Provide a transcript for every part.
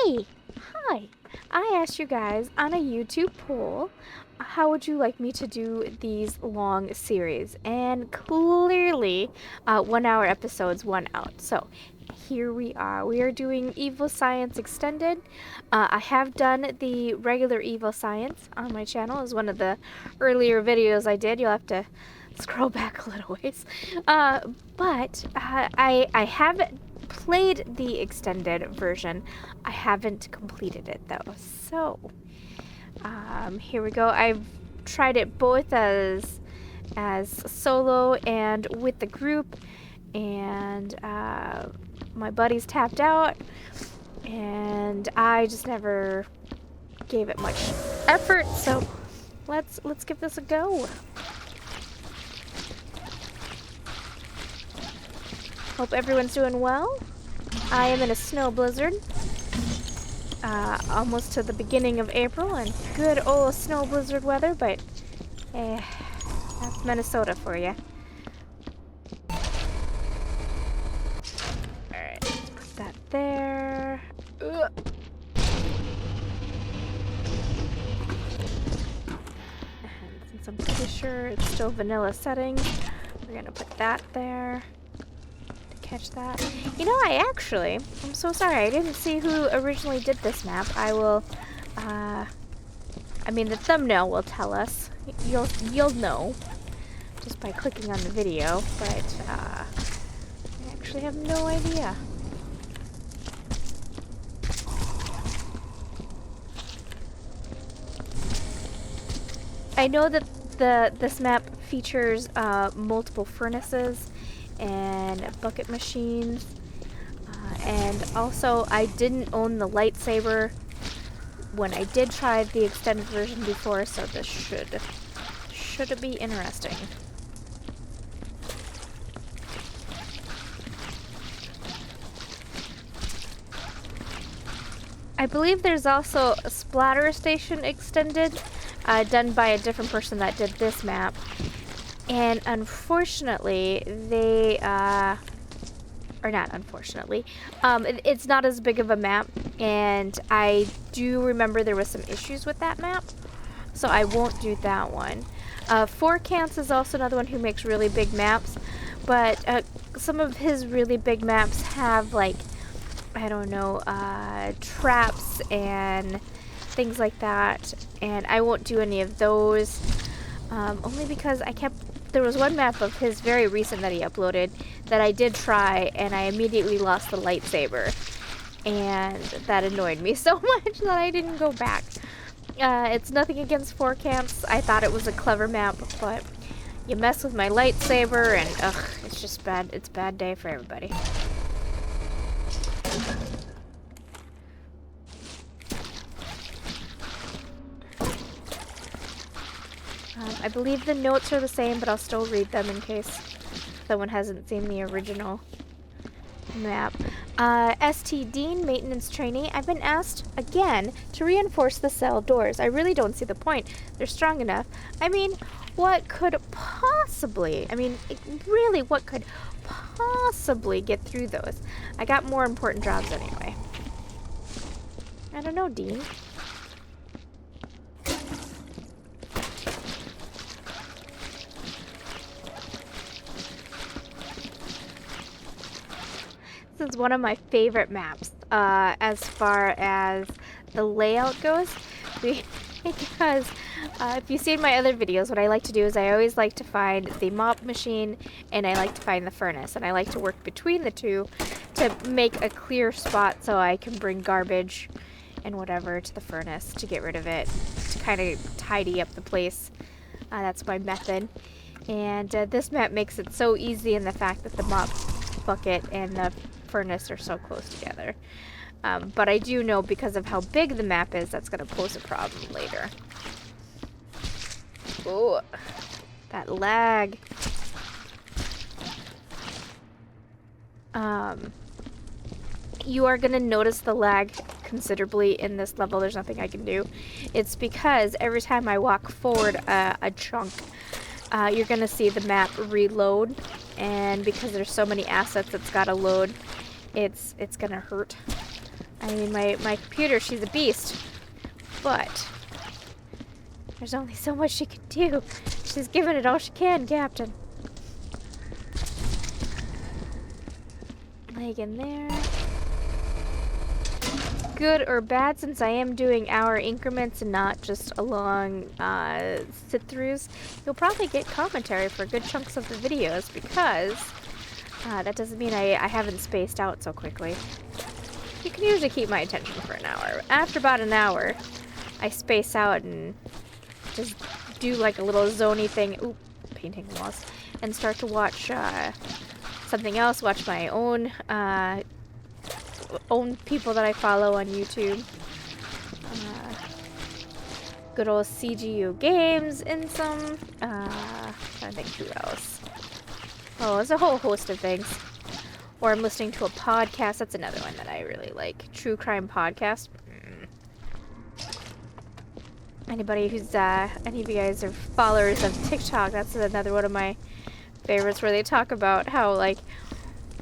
Hey! Hi! I asked you guys on a YouTube poll, how would you like me to do these long series? And clearly, 1 hour episodes won out. So, here we are. We are doing Evil Science Extended. I have done the regular Evil Science on my channel. It was one of the earlier videos I did. You'll have to scroll back a little ways. I haven't played the extended version. I haven't completed it though. So, here we go. I've tried it both as solo and with the group, and my buddies tapped out, and I just never gave it much effort. So, let's give this a go. Hope everyone's doing well. I am in a snow blizzard. Almost to the beginning of April, and good old snow blizzard weather, but that's Minnesota for you. Alright, let's put that there. Ugh. And since I'm pretty sure it's still vanilla settings, we're gonna put that there. Catch that. You know, I'm so sorry, I didn't see who originally did this map. I will, I mean, the thumbnail will tell us. You'll know just by clicking on the video, but, I actually have no idea. I know that this map features, multiple furnaces and bucket machines, and also I didn't own the lightsaber when I did try the extended version before, so this should be interesting. I believe there's also a splatter station extended, done by a different person that did this map. And unfortunately, or not unfortunately, it's not as big of a map, and I do remember there was some issues with that map, so I won't do that one. Fourcants is also another one who makes really big maps, but some of his really big maps have, like, I don't know, traps and things like that, and I won't do any of those, only because there was one map of his very recent that he uploaded that I did try, and I immediately lost the lightsaber, and that annoyed me so much that I didn't go back. It's nothing against Fourcants. I thought it was a clever map, but you mess with my lightsaber, and ugh, it's just bad. It's a bad day for everybody. I believe the notes are the same, but I'll still read them in case someone hasn't seen the original map. ST Dean, maintenance trainee. I've been asked again to reinforce the cell doors. I really don't see the point. They're strong enough. I mean, what could possibly get through those? I got more important jobs anyway. I don't know, Dean. This is one of my favorite maps, as far as the layout goes, because if you've seen my other videos, what I like to do is I always like to find the mop machine, and I like to find the furnace, and I like to work between the two to make a clear spot so I can bring garbage and whatever to the furnace to get rid of it, to kind of tidy up the place. That's my method. And this map makes it so easy in the fact that the mop bucket and the furnace are so close together. But I do know, because of how big the map is, that's going to pose a problem later. Oh, that lag. You are going to notice the lag considerably in this level. There's nothing I can do. It's because every time I walk forward a chunk, you're going to see the map reload, and because there's so many assets it's got to load, it's going to hurt. I mean, my computer, she's a beast. But there's only so much she can do. She's giving it all she can, Captain. Leg in there. Good or bad, since I am doing hour increments and not just a long sit-throughs, you'll probably get commentary for good chunks of the videos because that doesn't mean I haven't spaced out so quickly. You can usually keep my attention for an hour. After about an hour, I space out and just do like a little zony thing. Oop, painting the walls. And start to watch something else, watch my own people that I follow on YouTube. Good old CGU games and some, I think who else. Oh, there's a whole host of things. Or I'm listening to a podcast. That's another one that I really like. True crime podcast. Anybody who's, any of you guys are followers of TikTok, that's another one of my favorites where they talk about how, like,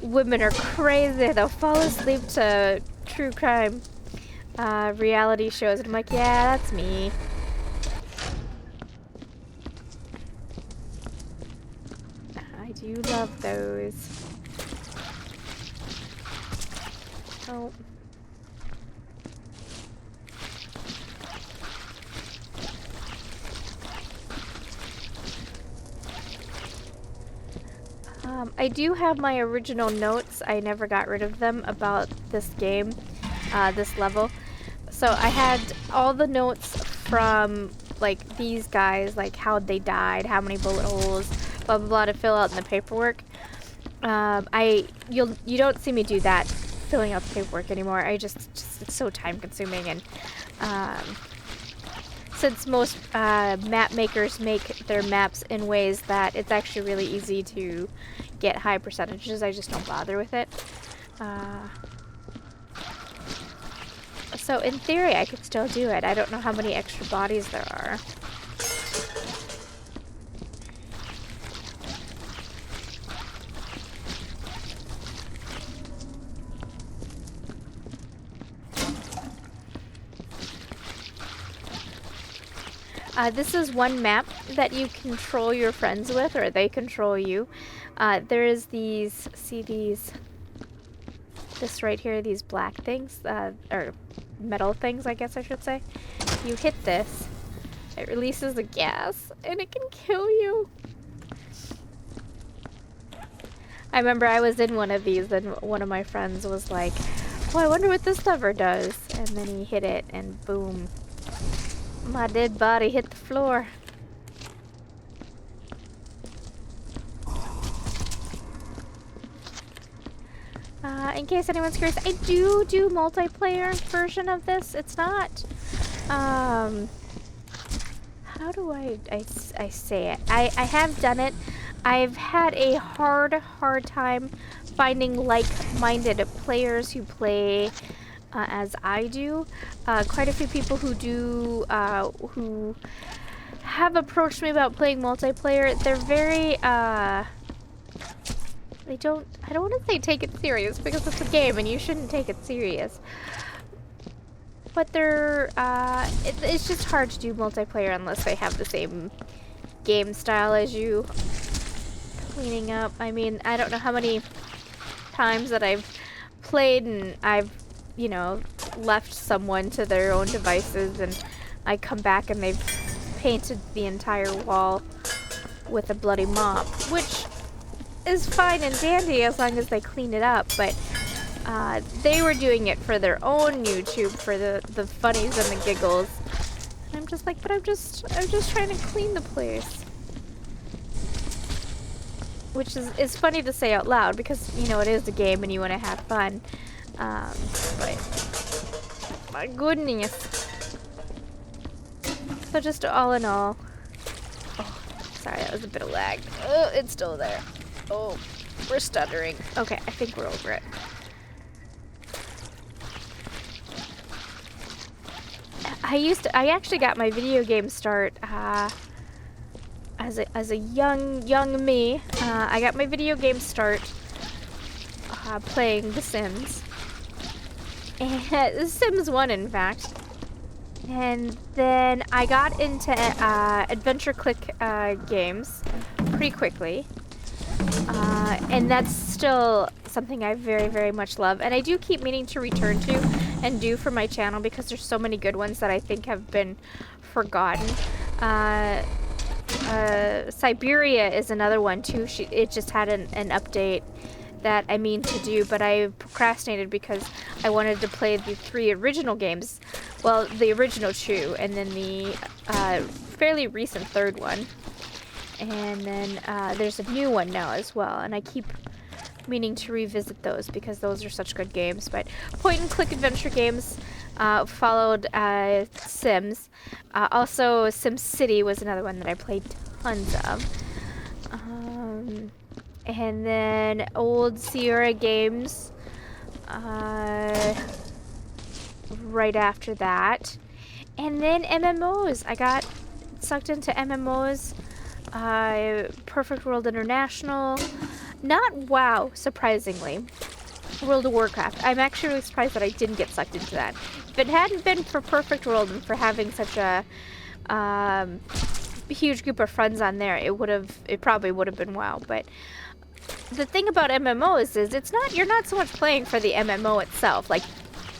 women are crazy. They'll fall asleep to true crime reality shows. And I'm like, yeah, that's me. I do love those. Oh. I do have my original notes. I never got rid of them about this game, this level. So I had all the notes from, like, these guys, like how they died, how many bullet holes, blah blah blah, to fill out in the paperwork. You don't see me do that, filling out the paperwork anymore. It's so time consuming, and since most map makers make their maps in ways that it's actually really easy to get high percentages, I just don't bother with it. So in theory, I could still do it. I don't know how many extra bodies there are. This is one map that you control your friends with, or they control you. There is these, see these, this right here, these black things, or metal things, I guess I should say. You hit this, it releases the gas, and it can kill you. I remember I was in one of these, and one of my friends was like, oh, I wonder what this lever does. And then he hit it, and boom. My dead body hit the floor. In case anyone's curious, I do multiplayer version of this. It's not, how do I say it? I have done it. I've had a hard time finding like-minded players who play as I do. Quite a few people who do, who have approached me about playing multiplayer. They're very, I don't want to say take it serious because it's a game and you shouldn't take it serious. But they're, it's just hard to do multiplayer unless they have the same game style as you. Cleaning up, I mean, I don't know how many times that I've played and I've, you know, left someone to their own devices and I come back and they've painted the entire wall with a bloody mop, which is fine and dandy as long as they clean it up, but they were doing it for their own YouTube, for the funnies and the giggles. And I'm just like, but I'm just trying to clean the place. Which is funny to say out loud because, you know, it is a game and you want to have fun. But my goodness. So just all in all, oh, sorry, that was a bit of lag. Oh, it's still there. Oh, we're stuttering. Okay, I think we're over it. I actually got my video game start as a young me. I got my video game start playing The Sims. and Sims 1 in fact. And then I got into adventure click games pretty quickly. And that's still something I very, very much love. And I do keep meaning to return to and do for my channel because there's so many good ones that I think have been forgotten. Siberia is another one too. It just had an update that I mean to do, but I procrastinated because I wanted to play the 3 original games. Well, the original 2, and then the fairly recent 3rd one. And then there's a new one now as well, and I keep meaning to revisit those because those are such good games. But point-and-click adventure games followed Sims. Also, SimCity was another one that I played tons of. And then old Sierra games right after that. And then MMOs. I got sucked into MMOs. Perfect World International. Not WoW, surprisingly. World of Warcraft. I'm actually really surprised that I didn't get sucked into that. If it hadn't been for Perfect World and for having such a huge group of friends on there, it probably would have been WoW. But the thing about MMOs is you're not so much playing for the MMO itself. Like,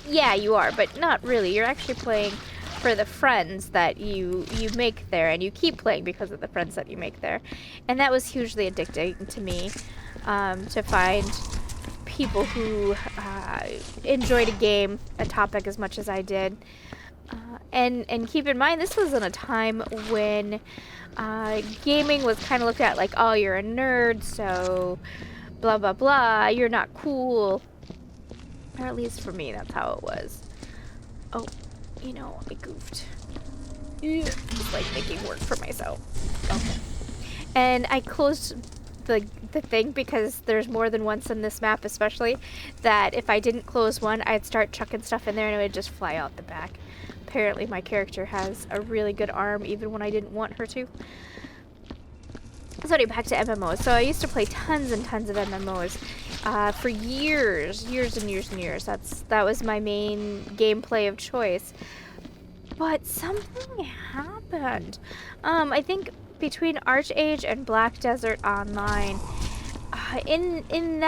yeah, you are, but not really. You're actually playing for the friends that you make there, and you keep playing because of the friends that you make there. And that was hugely addicting to me, to find people who enjoyed a topic as much as I did. And keep in mind, this was in a time when gaming was kind of looked at like, oh, you're a nerd, so blah, blah, blah, you're not cool. Or at least for me, that's how it was. Oh, you know, I goofed. Just like making work for myself. Okay. And I closed the thing because there's more than once in this map, especially, that if I didn't close one, I'd start chucking stuff in there and it would just fly out the back. Apparently my character has a really good arm even when I didn't want her to. So anyway, back to MMOs. So I used to play tons and tons of MMOs for years and years and years. That was my main gameplay of choice. But something happened. I think between Archage and Black Desert Online, in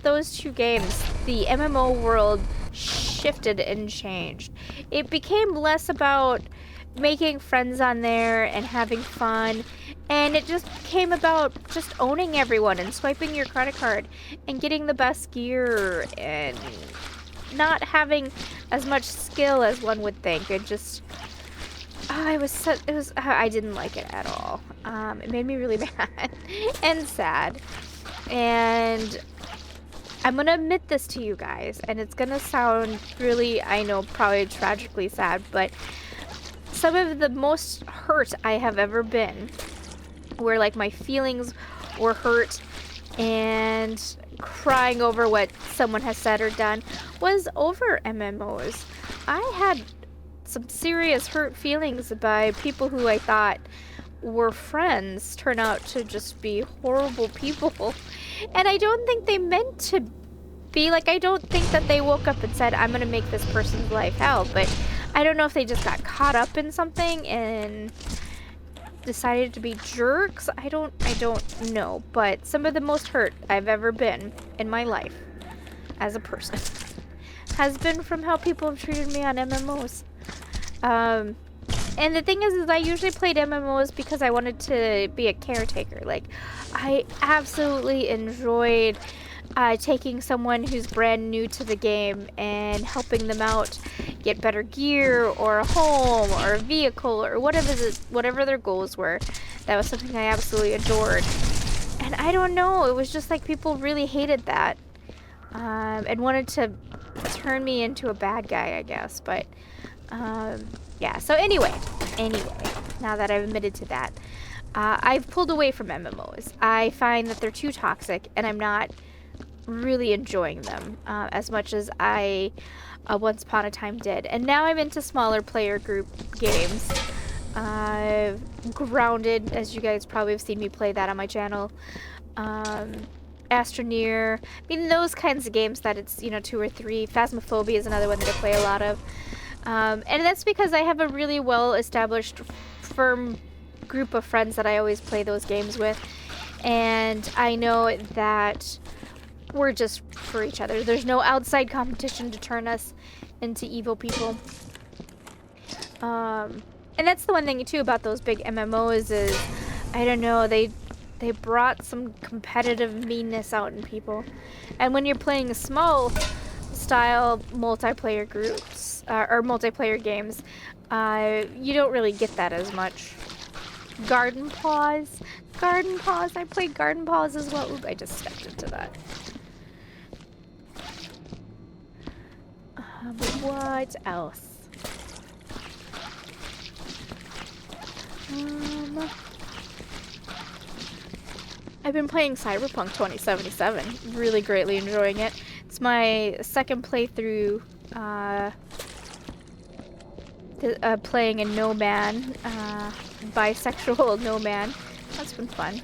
those 2 games, the MMO world shifted and changed. It became less about making friends on there and having fun, and it just became about just owning everyone and swiping your credit card and getting the best gear and not having as much skill as one would think. It just I didn't like it at all. It made me really mad and sad. And I'm gonna admit this to you guys, and it's gonna sound really, I know, probably tragically sad, but some of the most hurt I have ever been, where like my feelings were hurt and crying over what someone has said or done, was over MMOs. I had some serious hurt feelings by people who I thought were friends turn out to just be horrible people. And I don't think they meant to be. Like, I don't think that they woke up and said, I'm gonna make this person's life hell. But I don't know if they just got caught up in something and decided to be jerks. I don't know. But some of the most hurt I've ever been in my life as a person has been from how people have treated me on MMOs. And the thing is I usually played MMOs because I wanted to be a caretaker. Like, I absolutely enjoyed taking someone who's brand new to the game and helping them out get better gear or a home or a vehicle or whatever their goals were. That was something I absolutely adored. And I don't know, it was just like people really hated that and wanted to turn me into a bad guy, I guess. But yeah, so anyway, now that I've admitted to that, I've pulled away from MMOs. I find that they're too toxic, and I'm not really enjoying them as much as I once upon a time did. And now I'm into smaller player group games. Grounded, as you guys probably have seen me play that on my channel. Astroneer. I mean, those kinds of games that it's, you know, 2 or 3. Phasmophobia is another one that I play a lot of. And that's because I have a really well-established, firm group of friends that I always play those games with. And I know that we're just for each other. There's no outside competition to turn us into evil people. And that's the one thing, too, about those big MMOs is, I don't know, they brought some competitive meanness out in people. And when you're playing small style multiplayer groups, or multiplayer games, you don't really get that as much. Garden Paws. Garden Paws. I played Garden Paws as well. Oop, I just stepped into that. What else? I've been playing Cyberpunk 2077. Really greatly enjoying it. It's my second playthrough playing a no-man, bisexual no-man. That's been fun.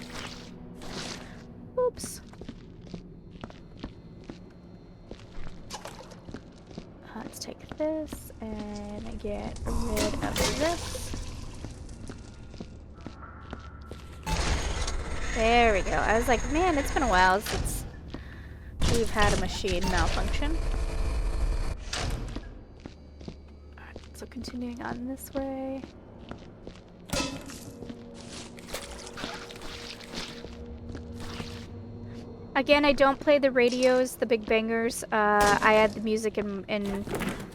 Oops. Let's take this and get rid of this. There we go. I was like, man, it's been a while since we've had a machine malfunction. Alright, so continuing on this way. Again, I don't play the radios, the big bangers. I add the music in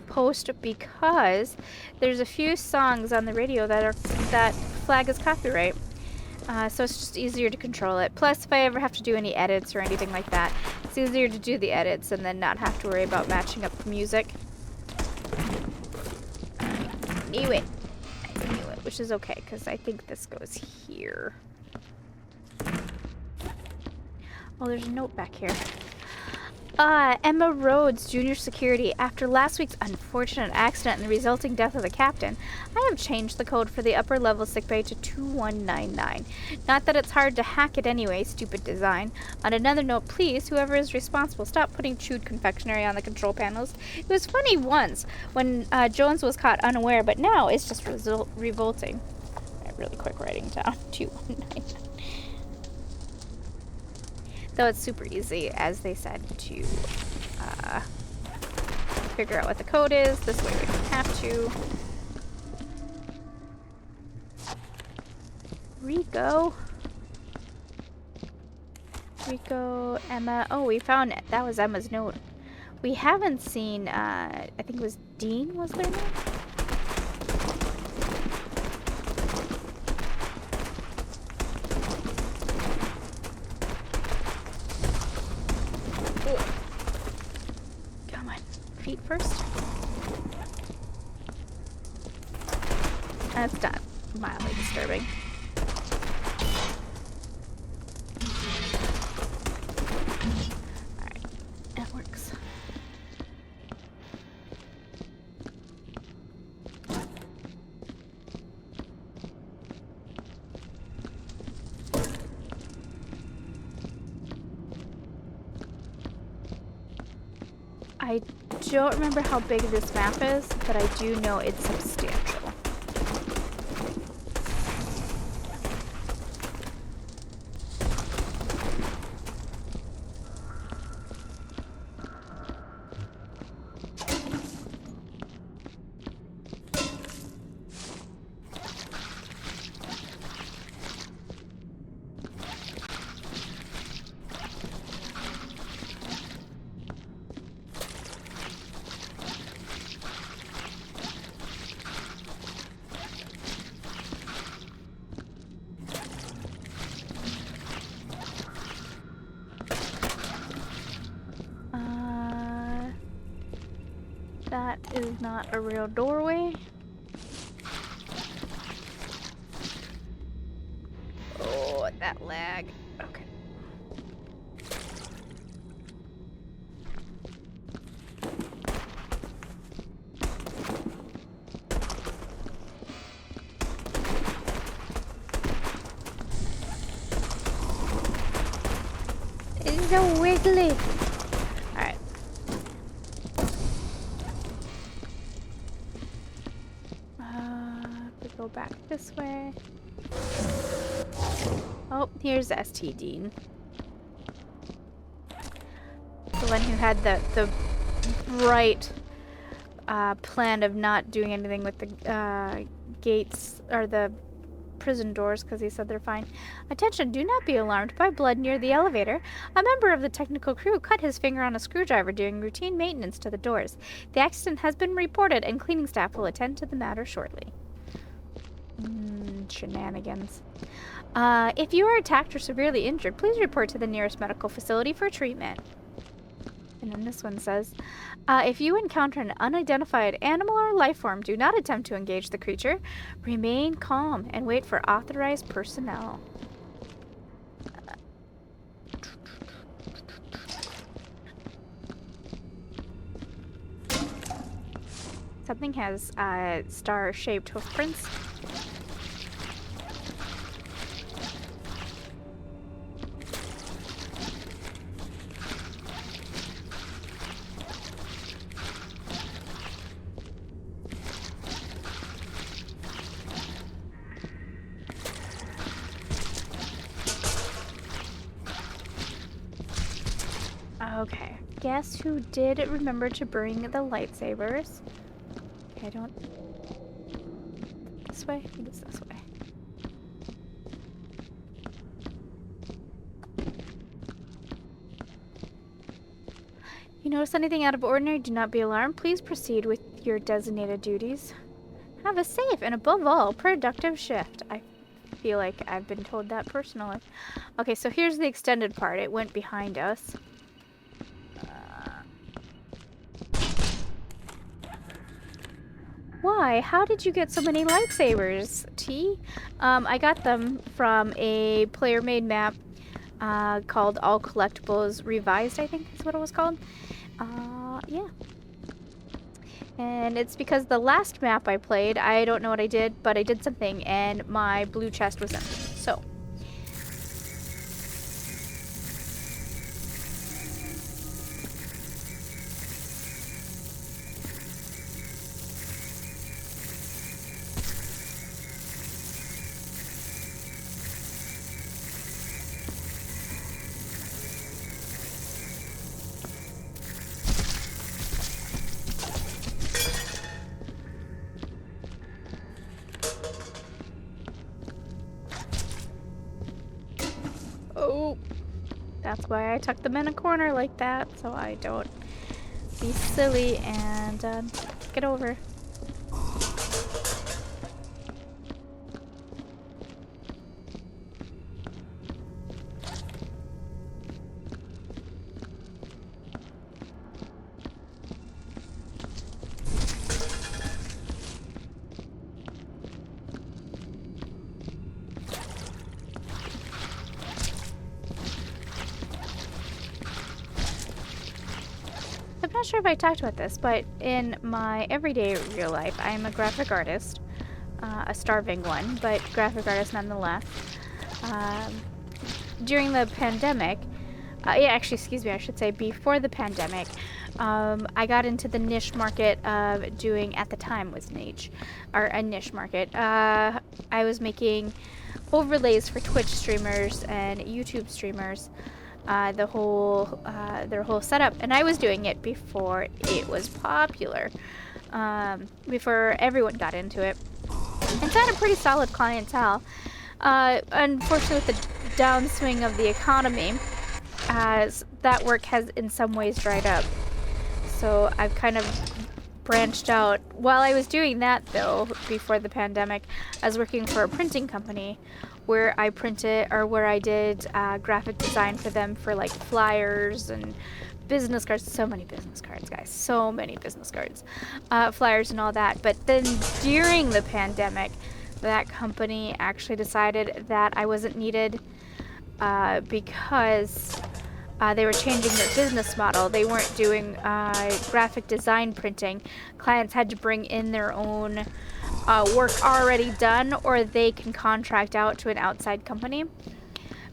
post because there's a few songs on the radio that flag as copyright. So it's just easier to control it. Plus, if I ever have to do any edits or anything like that, it's easier to do the edits and then not have to worry about matching up the music. I knew it, which is okay, because I think this goes here. Oh, there's a note back here. Emma Rhodes, Junior Security. After last week's unfortunate accident and the resulting death of the captain, I have changed the code for the upper level sickbay to 2199. Not that it's hard to hack it anyway, stupid design. On another note, please, whoever is responsible, stop putting chewed confectionery on the control panels. It was funny once when Jones was caught unaware, but now it's just revolting. Right, really quick writing down 2199. Though it's super easy, as they said, to figure out what the code is. This way we don't have to. Rico, Emma. Oh, we found it. That was Emma's note. We haven't seen, I think it was Dean was their name? Feet first. That's not mildly disturbing. Alright, that works. I don't remember how big this map is, but I do know it's substantial. That is not a real doorway. Oh, that lag. Okay. so wiggly. Alright. We go back this way. Oh, here's ST Dean. The one who had the bright plan of not doing anything with the gates or the prison doors because he said they're fine. Attention, do not be alarmed by blood near the elevator. A member of the technical crew cut his finger on a screwdriver doing routine maintenance to the doors. The accident has been reported and cleaning staff will attend to the matter shortly. Shenanigans. If you are attacked or severely injured, please report to the nearest medical facility for treatment. And then this one says, if you encounter an unidentified animal or life form, do not attempt to engage the creature. Remain calm and wait for authorized personnel. Something has star-shaped hoofprints. Okay, guess who did remember to bring the lightsabers? Okay, I don't... This way? I think it's this way. You notice anything out of ordinary, do not be alarmed. Please proceed with your designated duties. Have a safe and above all, productive shift. I feel like I've been told that personally. Okay, so here's the extended part. It went behind us. Why? How did you get so many lightsabers, T? I got them from a player-made map called All Collectibles Revised, I think is what it was called. Yeah. And it's because the last map I played, I don't know what I did, but I did something and my blue chest was empty. So. Oh, that's why I tuck them in a corner like that, so I don't be silly and get over. I'm not sure if I talked about this, but in my everyday real life, I am a graphic artist. A starving one, but graphic artist nonetheless. During the pandemic, actually, excuse me, I should say before the pandemic, I got into the niche market of doing, at the time was niche, or a niche market. I was making overlays for Twitch streamers and YouTube streamers. Their whole setup, and I was doing it before it was popular, before everyone got into it. It's had a pretty solid clientele. Unfortunately, with the downswing of the economy, that work has in some ways dried up. So I've kind of branched out. While I was doing that, though, before the pandemic, I was working for a printing company where I did graphic design for them for like flyers and business cards. So many business cards, guys. So many business cards. Flyers and all that. But then during the pandemic, that company actually decided that I wasn't needed because they were changing their business model. They weren't doing graphic design printing. Clients had to bring in their own work already done, or they can contract out to an outside company.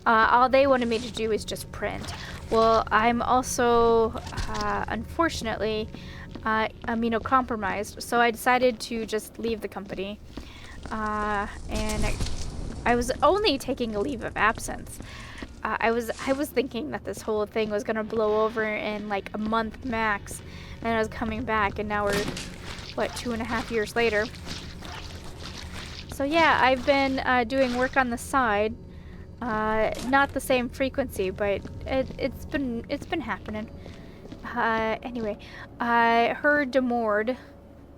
All they wanted me to do is just print. Well, I'm also, unfortunately, immunocompromised, so I decided to just leave the company. And I was only taking a leave of absence. I was thinking that this whole thing was gonna blow over in like a month max, and I was coming back, and now we're, what, 2.5 years later. So yeah, I've been doing work on the side. Not the same frequency, but it's been happening. Anyway, I heard Demord,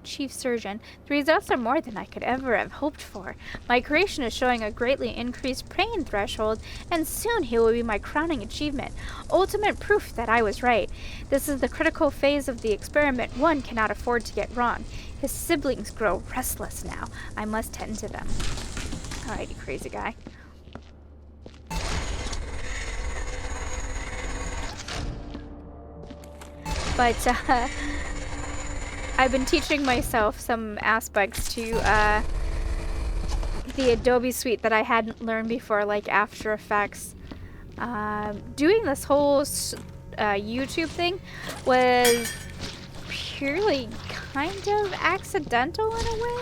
Chief Surgeon. The results are more than I could ever have hoped for. My creation is showing a greatly increased pain threshold, and soon he will be my crowning achievement. Ultimate proof that I was right. This is the critical phase of the experiment one cannot afford to get wrong. His siblings grow restless now. I must tend to them. Alrighty, crazy guy. But I've been teaching myself some aspects to the Adobe suite that I hadn't learned before, like After Effects. Doing this whole YouTube thing was purely kind of accidental in a way.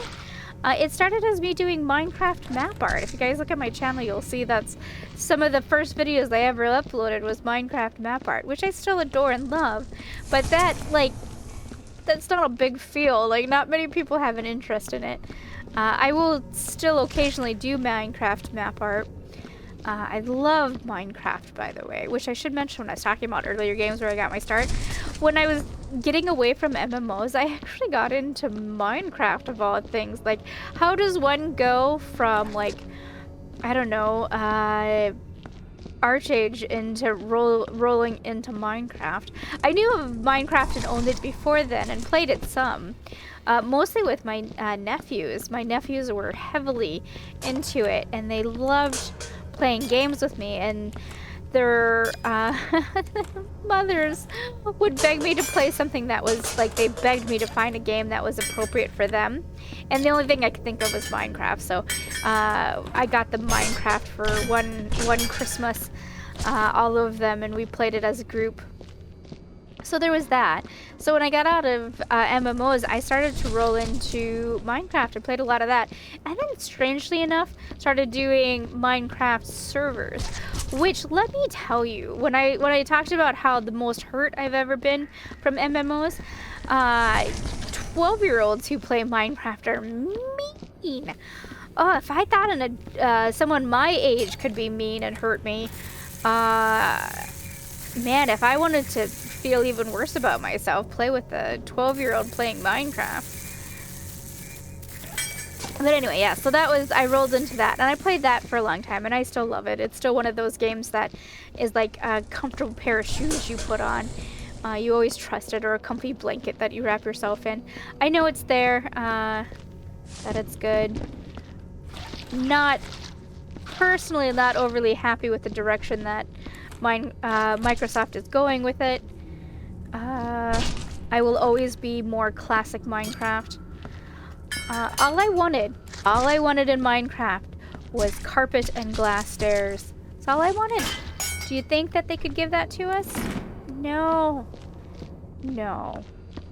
It started as me doing Minecraft map art. If you guys look at my channel, you'll see that's some of the first videos I ever uploaded was Minecraft map art, which I still adore and love. But that, like, that's not a big feel. Like, not many people have an interest in it. I will still occasionally do Minecraft map art. I love Minecraft, by the way, which I should mention when I was talking about earlier games where I got my start. When I was getting away from MMOs, I actually got into Minecraft of all things. Like, how does one go from, like, I don't know, Archage into rolling into Minecraft? I knew of Minecraft and owned it before then and played it some. Mostly with my nephews. My nephews were heavily into it, and they loved playing games with me, and their mothers would beg me to play something that was, like, they begged me to find a game that was appropriate for them, and the only thing I could think of was Minecraft. So I got the Minecraft for one Christmas, all of them, and we played it as a group. So there was that. So when I got out of MMOs, I started to roll into Minecraft. I played a lot of that. And then, strangely enough, started doing Minecraft servers. Which, let me tell you, when I talked about how the most hurt I've ever been from MMOs, 12-year-olds who play Minecraft are mean. Oh, if I thought someone my age could be mean and hurt me, man, if I wanted to feel even worse about myself, play with a 12-year-old playing Minecraft. But anyway, yeah, so that was, I rolled into that, and I played that for a long time, and I still love it. It's still one of those games that is like a comfortable pair of shoes you put on. You always trust it, or a comfy blanket that you wrap yourself in. I know it's there, that it's good. Personally not overly happy with the direction that Microsoft is going with it. I will always be more classic Minecraft. All I wanted in Minecraft was carpet and glass stairs. That's all I wanted. Do you think that they could give that to us? No. No.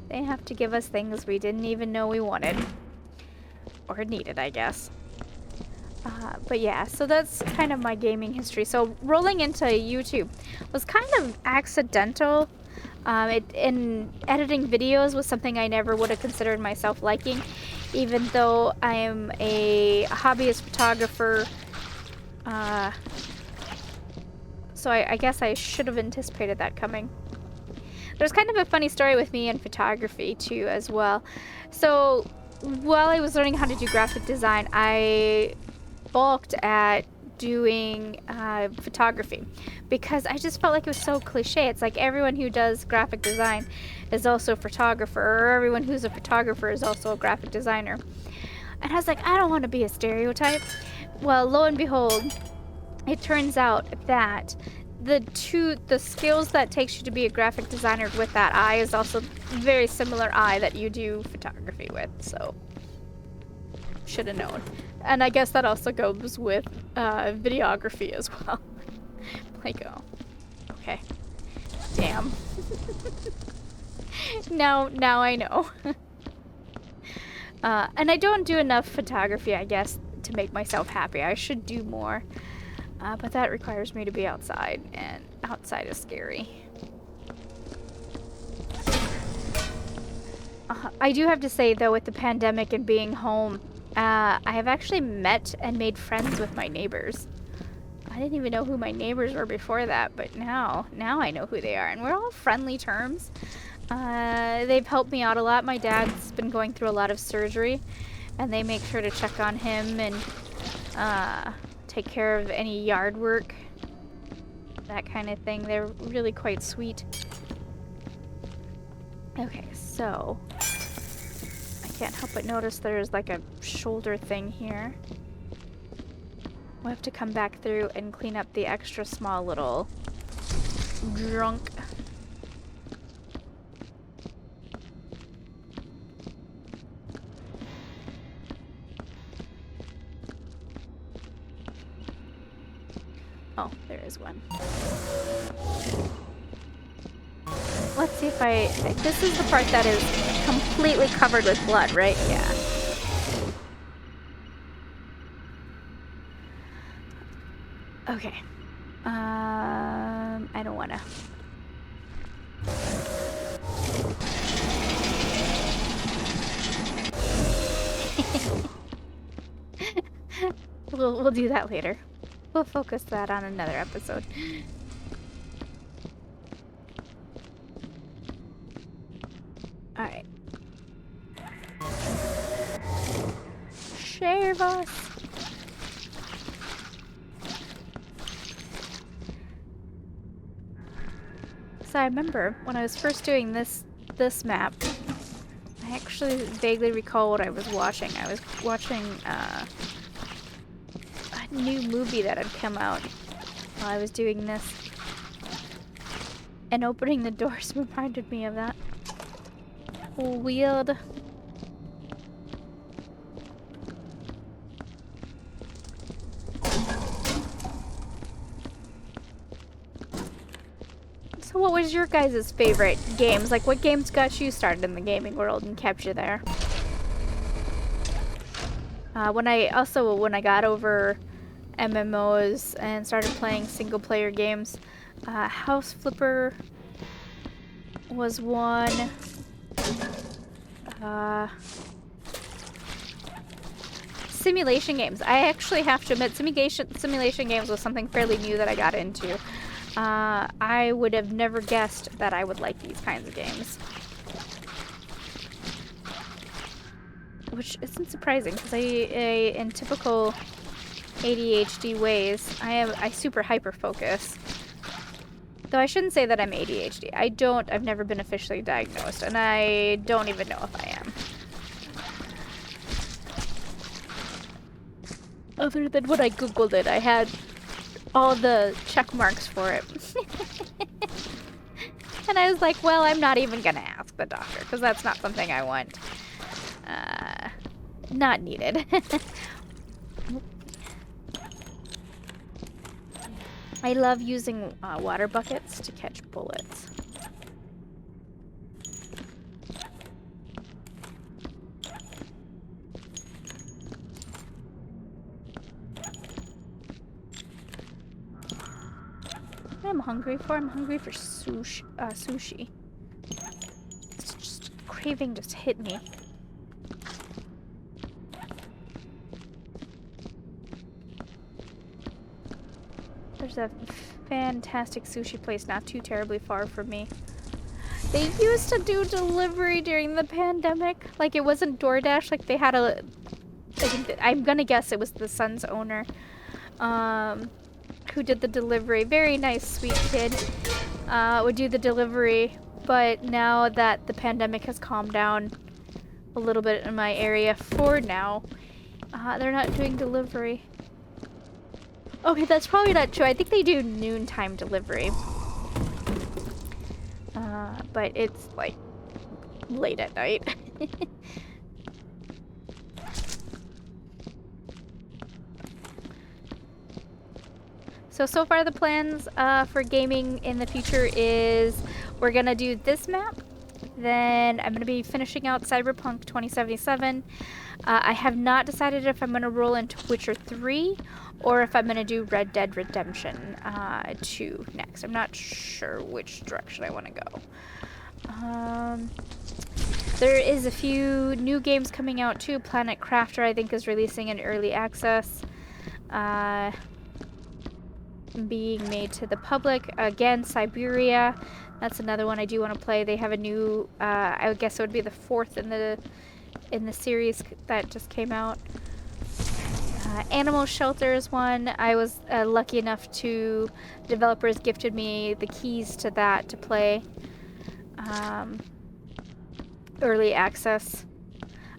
They have to give us things we didn't even know we wanted. Or needed, I guess. But yeah, so that's kind of my gaming history. So rolling into YouTube was kind of accidental. In editing videos was something I never would have considered myself liking, even though I am a hobbyist photographer. So I guess I should have anticipated that coming. There's kind of a funny story with me in photography too as well. So while I was learning how to do graphic design, I balked at doing photography because I just felt like it was so cliche. It's like everyone who does graphic design is also a photographer, or everyone who's a photographer is also a graphic designer. And I was like, I don't want to be a stereotype. Well, lo and behold, it turns out that the skills that takes you to be a graphic designer with that eye is also very similar eye that you do photography with, so should have known. And I guess that also goes with videography as well. Like, oh, okay. am. Now I know. And I don't do enough photography, I guess, to make myself happy. I should do more. But that requires me to be outside, and outside is scary. I do have to say, though, with the pandemic and being home, I have actually met and made friends with my neighbors. I didn't even know who my neighbors were before that, but now I know who they are, and we're all friendly terms. They've helped me out a lot. My dad's been going through a lot of surgery, and they make sure to check on him and take care of any yard work, that kind of thing. They're really quite sweet. Okay, so I can't help but notice there's like a shoulder thing here. We'll have to come back through and clean up the extra small little drunk. Oh, there is one. Let's see if this is the part that is completely covered with blood, right? Yeah. Okay. I don't wanna. We'll do that later. We'll focus that on another episode. Alright. Share us. So I remember when I was first doing this map, I actually vaguely recall what I was watching. I was watching a new movie that had come out while I was doing this. And opening the doors reminded me of that. Weird. So what was your guys' favorite games? Like, what games got you started in the gaming world and kept you there? When I got over MMOs and started playing single player games, House Flipper was one. Simulation games. I actually have to admit, simulation games was something fairly new that I got into. I would have never guessed that I would like these kinds of games. Which isn't surprising, because in typical ADHD ways, I super hyper focus. Though I shouldn't say that I'm ADHD. I've never been officially diagnosed, and I don't even know if I am. Other than when I googled it, I had all the check marks for it. And I was like, well, I'm not even gonna ask the doctor, because that's not something I want. Not needed. I love using water buckets to catch bullets. I'm hungry for sushi. It's just craving just hit me. There's a fantastic sushi place not too terribly far from me. They used to do delivery during the pandemic. Like, it wasn't DoorDash, like they had I'm gonna guess it was the son's owner, who did the delivery. Very nice, sweet kid. Would do the delivery, but now that the pandemic has calmed down a little bit in my area for now, they're not doing delivery. Okay, that's probably not true. I think they do noontime delivery. But it's like late at night. So far the plans for gaming in the future is we're gonna do this map. Then I'm gonna be finishing out Cyberpunk 2077. I have not decided if I'm gonna roll into Witcher 3 or if I'm gonna do Red Dead Redemption 2 next. I'm not sure which direction I want to go. There is a few new games coming out too. Planet Crafter, I think, is releasing in early access. Being made to the public. Again, Siberia. That's another one I do want to play. They have a new, I guess it would be the 4th in the series that just came out. Animal Shelter is one. I was lucky enough to, developers gifted me the keys to that to play. Early access.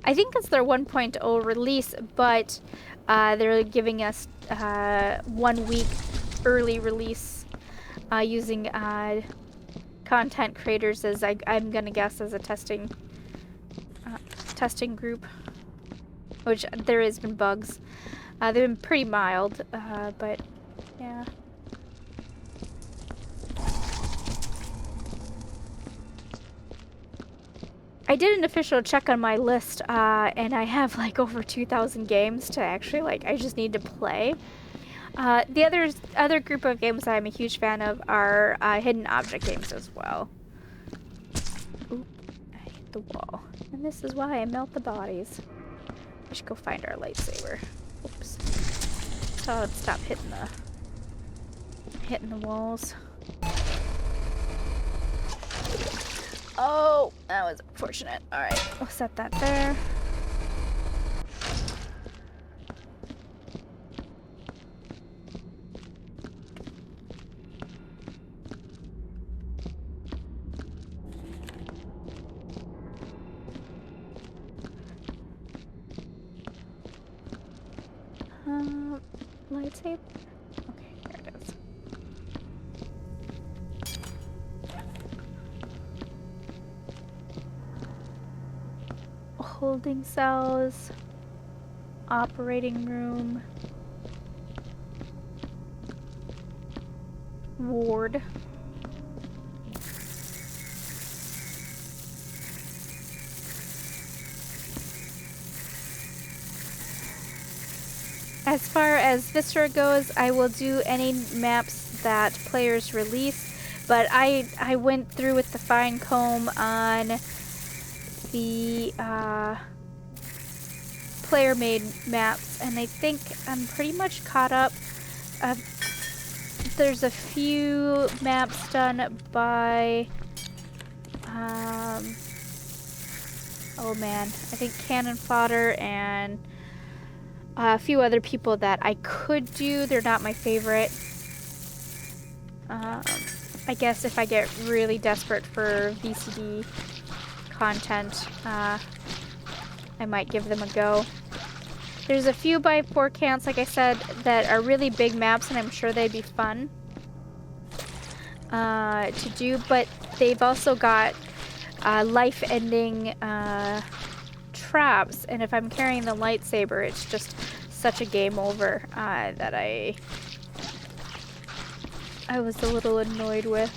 I think it's their 1.0 release, but they're giving us 1 week early release using content creators as I'm gonna guess as a testing group, which there has been bugs. They've been pretty mild, but yeah. I did an official check on my list, and I have like over 2,000 games to actually I just need to play. The other group of games that I'm a huge fan of are hidden object games as well. Oop, I hit the wall. And this is why I melt the bodies. I should go find our lightsaber. Oops. So let's stop hitting the walls. Oh, that was unfortunate. Alright, we'll set that there. Lightsaber? Okay, there it is. Holding cells, operating room, ward. As far as Viscera goes, I will do any maps that players release, but I went through with the fine comb on the player-made maps, and I think I'm pretty much caught up. There's a few maps done by oh man, I think Cannon Fodder and a few other people that I could do. They're not my favorite. I guess if I get really desperate for VCD content, I might give them a go. There's a few by 4 counts, like I said, that are really big maps, and I'm sure they'd be fun to do, but they've also got life-ending traps, and if I'm carrying the lightsaber, it's just such a game over that I was a little annoyed with.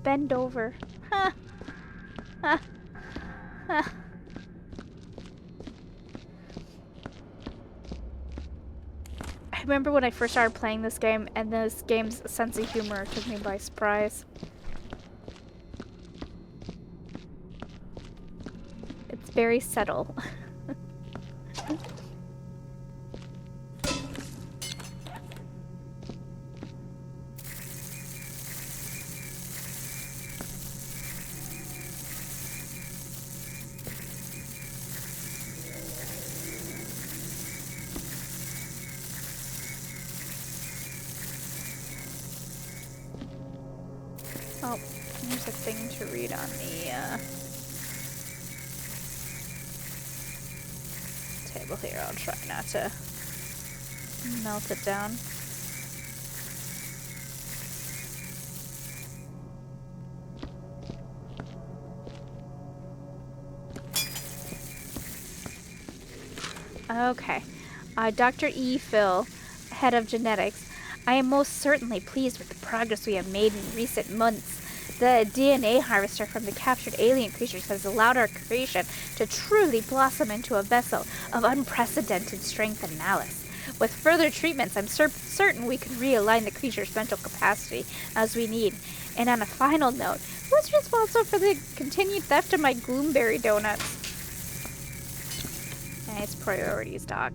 Bend over. Ha! Ha! Ha! I remember when I first started playing this game, and this game's sense of humor took me by surprise. It's very subtle. Oh, there's a thing to read on the table here. I'll try not to melt it down. Okay. Dr. E. Phil, head of genetics. I am most certainly pleased with the progress we have made in recent months. The DNA harvester from the captured alien creatures has allowed our creation to truly blossom into a vessel of unprecedented strength and malice. With further treatments, I'm certain we can realign the creature's mental capacity as we need. And on a final note, who's responsible for the continued theft of my Gloomberry donuts? Nice priorities, Doc.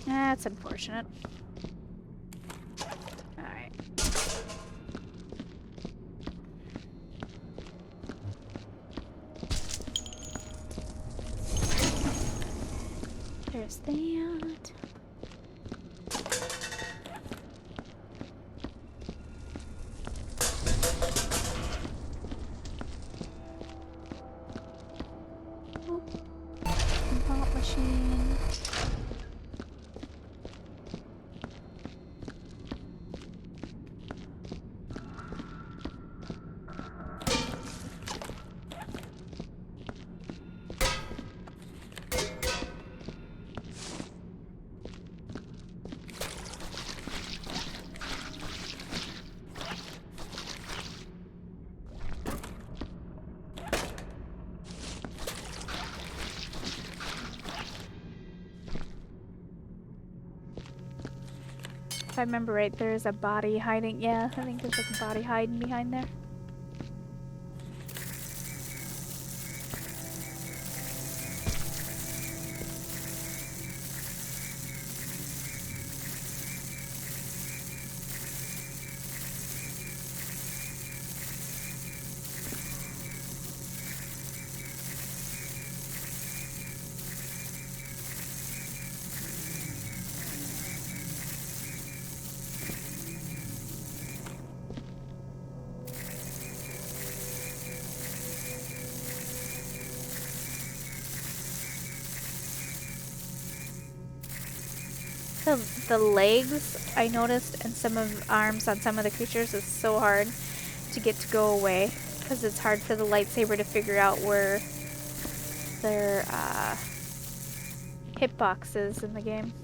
That's unfortunate. Alright. There's that. Vault machine. If I remember right, there's a body hiding. Yeah, I think there's like a body hiding behind there. The legs I noticed and some of the arms on some of the creatures is so hard to get to go away because it's hard for the lightsaber to figure out where their hitbox is in the game.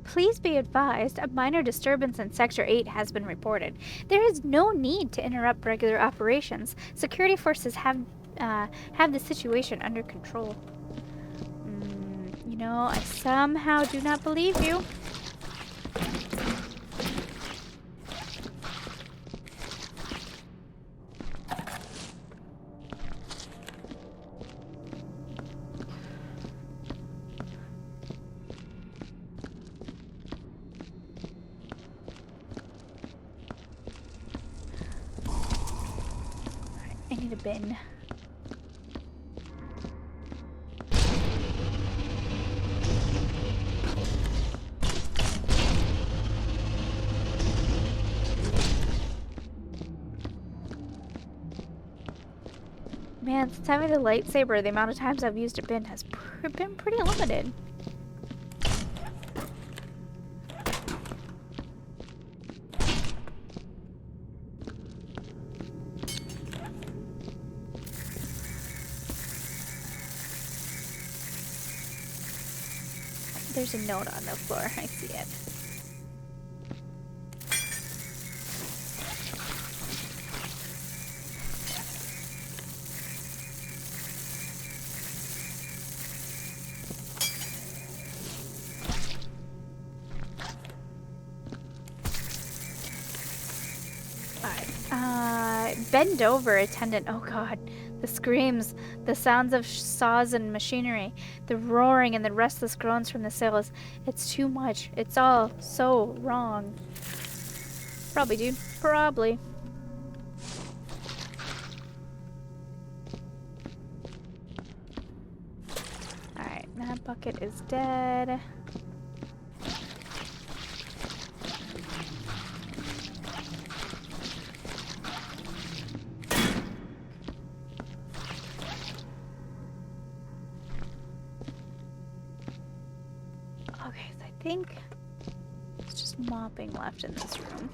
Please be advised, a minor disturbance in Sector 8 has been reported. There is no need to interrupt regular operations. Security forces have the situation under control. You know, I somehow do not believe you. need a bin. Man, since having the lightsaber, the amount of times I've used a bin has been pretty limited. There's a note on the floor. I see it. Bend over, attendant. Oh god. The screams, the sounds of saws and machinery, the roaring and the restless groans from the sailors. It's too much. It's all so wrong. Probably, dude. Probably. Alright, that bucket is dead. Okay, so I think it's just mopping left in this room.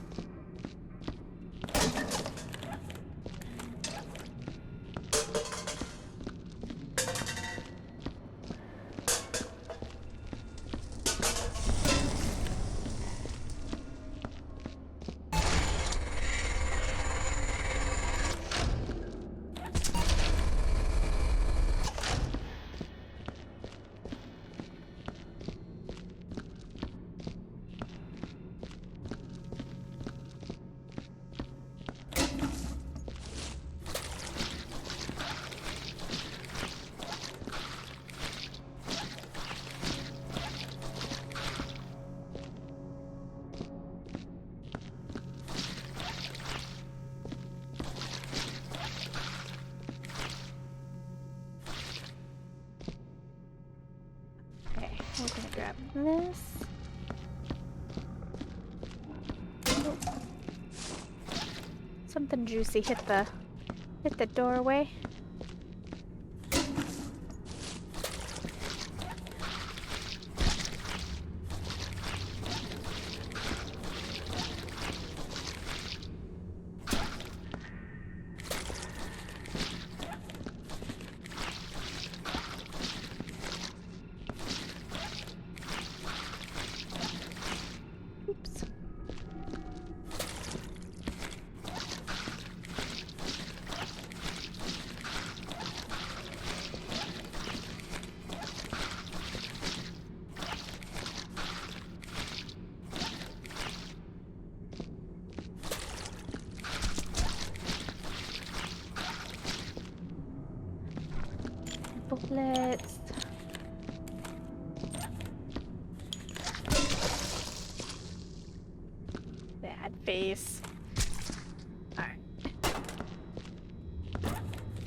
We're gonna grab this. Oh. Something juicy hit the doorway. Bullets. Bad face. Alright.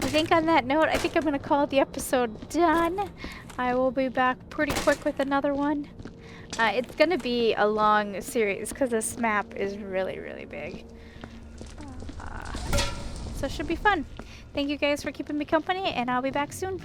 I think on that note, I think I'm gonna call the episode done. I will be back pretty quick with another one. It's gonna be a long series because this map is really, really big. So it should be fun. Thank you guys for keeping me company, and I'll be back soon.